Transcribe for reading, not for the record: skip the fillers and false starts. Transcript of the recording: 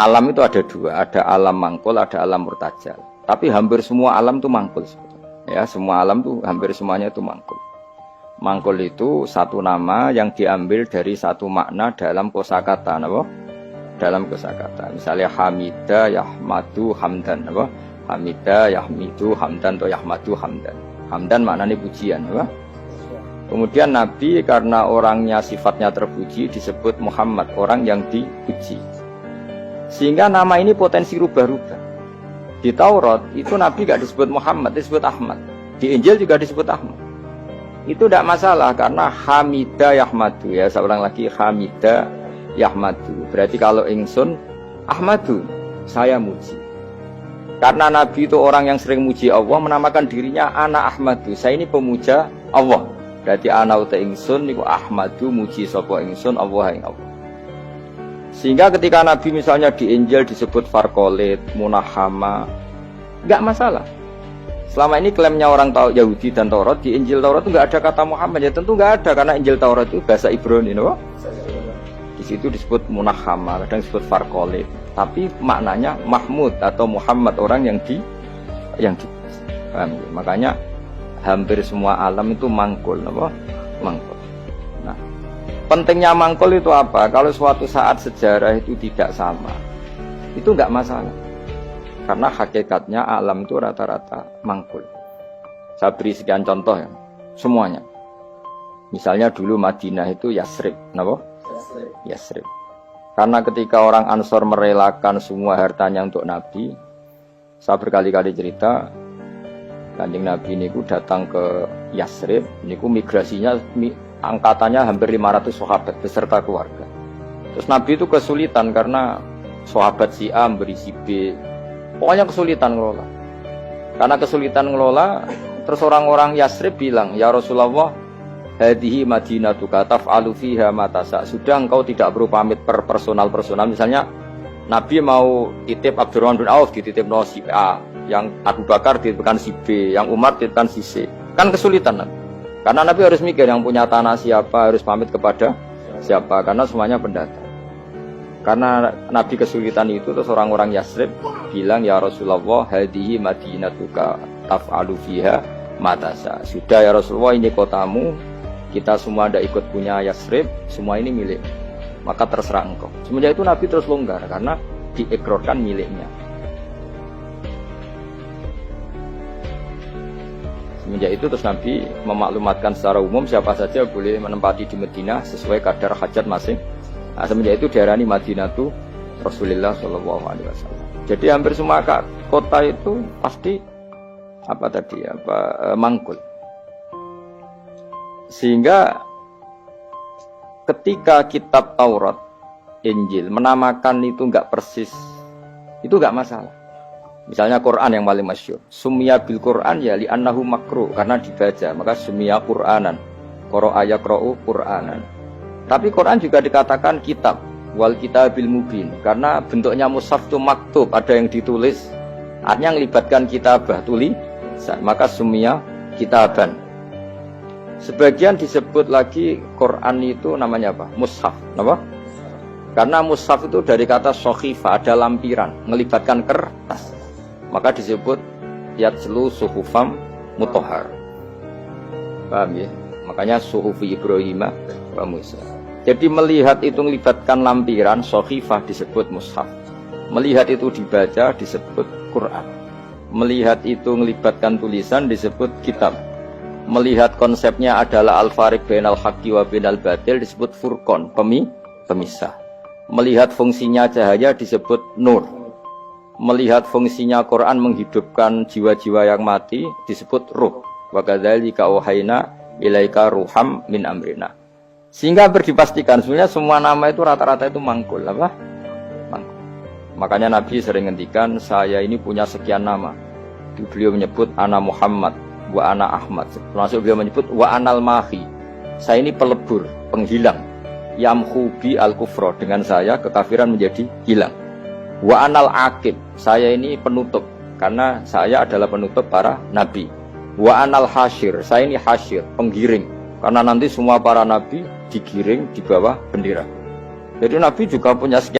Alam itu ada dua, ada alam mangkul, ada alam murtajal. Tapi hampir semua alam itu mangkul. Ya, semua alam itu hampir semuanya itu mangkul. Mangkul itu satu nama yang diambil dari satu makna dalam kosakata, apa? Dalam kosakata. Misalnya Hamida, Yahmadu, Hamdan, apa? Hamida, Yahmidu, Hamdan atau Yahmadu, Hamdan. Hamdan maknanya pujian, apa? Kemudian Nabi karena orangnya sifatnya terpuji disebut Muhammad, orang yang dipuji. Sehingga nama ini potensi rubah-rubah. Di Taurat itu Nabi gak disebut Muhammad, disebut Ahmad. Di Injil juga disebut Ahmad. Itu tidak masalah karena Hamida Yahmadu, ya saya ulang lagi, Hamida Yahmadu. Berarti kalau ingsun Ahmadu, saya muji. Karena Nabi itu orang yang sering muji Allah, menamakan dirinya Ana Ahmadu, saya ini pemuja Allah. Berarti ana uta ingsun niku Ahmadu muji sapa ingsun Allah ing Allah. Sehingga ketika Nabi misalnya di Injil disebut Farqolit, Munahama, enggak masalah. Selama ini klaimnya orang Yahudi dan Taurat, di Injil Taurat itu enggak ada kata Muhammad, ya tentu enggak ada karena Injil Taurat itu bahasa Ibrani, no? Di situ disebut Munahama, kadang disebut Farqolit, tapi maknanya Mahmud atau Muhammad, orang yang di paham ya? Makanya hampir semua alam itu mangkul, apa? Mangkul. Nah, pentingnya mangkul itu apa? Kalau suatu saat sejarah itu tidak sama, itu enggak masalah. Karena hakikatnya alam itu rata-rata mangkul. Saya beri sekian contoh ya, semuanya. Misalnya dulu Madinah itu Yasrib, kenapa? Yasrib. Karena ketika orang Ansor merelakan semua hartanya untuk Nabi, saya berkali-kali cerita, Kanjeng Nabi niku datang ke Yasrib, niku migrasinya angkatannya hampir 500 sahabat beserta keluarga. Terus Nabi itu kesulitan karena sahabat si A memberi si B, pokoknya kesulitan ngelola. Karena kesulitan ngelola, terus orang-orang Yasrib bilang, ya Rasulullah, hadihi madinatuka taf'alu fiha ma tasha. Sudah engkau tidak perlu pamit per personal. Misalnya Nabi mau titip Abdurrahman bin Auf dititip no si A, yang Abu Bakar dititipkan si B, yang Umar dititipkan si C. Kan kesulitan Nabi. Karena Nabi harus mikir yang punya tanah siapa, harus pamit kepada siapa, karena semuanya pendatang. Karena Nabi kesulitan itu, terus orang-orang Yasrib bilang, ya Rasulullah, hadihi madinatuka taf'alu fiha ma tasha. Sudah ya Rasulullah, ini kotamu, kita semua tidak ikut punya Yasrib, semua ini milik, maka terserah engkau. Semenjak itu Nabi terus longgar karena diikrarkan miliknya. Semenjak itu terus Nabi memaklumatkan secara umum siapa saja boleh menempati di Madinah sesuai kadar hajat masing. Nah, semenjak itu diarani Madinatu Rasulullah Shallallahu Alaihi Wasallam. Jadi hampir semua kota itu pasti mangkul. Sehingga ketika kitab Taurat, Injil menamakan itu enggak persis, itu enggak masalah. Misalnya Quran yang paling masyhur, summiya bil Quran ya li annahu makruh, karena dibaca, maka summiya Quranan, qara'a yaqra'u Quranan. Tapi Quran juga dikatakan kitab, wal kitabil mubin, karena bentuknya mushaf itu maktub, ada yang ditulis, artinya melibatkan kitabah, tulisan, maka summiya kitaban. Sebagian disebut lagi Quran itu namanya apa? Mushaf, apa? Karena mushaf itu dari kata sokhifah, ada lampiran, melibatkan kertas. Maka disebut yatslu suhufam mutahhar. Paham ya? Makanya suhufi Ibrahim wa Musa. Jadi melihat itu melibatkan lampiran, sokhifah disebut mushaf. Melihat itu dibaca disebut Quran. Melihat itu melibatkan tulisan disebut kitab. Melihat konsepnya adalah al-fariq bainal haqqi wa bainal batil disebut furqan, pemisah. Melihat fungsinya cahaya disebut nur. Melihat fungsinya Quran menghidupkan jiwa-jiwa yang mati disebut ruh. Wa kadzalika auhayna ilaika ruham min amrina. Sehingga berdipastikan sebenarnya semua nama itu rata-rata itu mangkul, apa? Mangkul. Makanya Nabi sering ngendikan, saya ini punya sekian nama. Beliau menyebut ana Muhammad wa ana Ahmad. Termasuk beliau menyebut wa anal mahi. Saya ini pelebur, penghilang. Yamhu bi al-kufra, dengan saya kekafiran menjadi hilang. Wa anal aqib, saya ini penutup, karena saya adalah penutup para nabi. Wa anal hasyir, saya ini hasyir, penggiring, karena nanti semua para nabi digiring di bawah bendera. Jadi Nabi juga punya sekian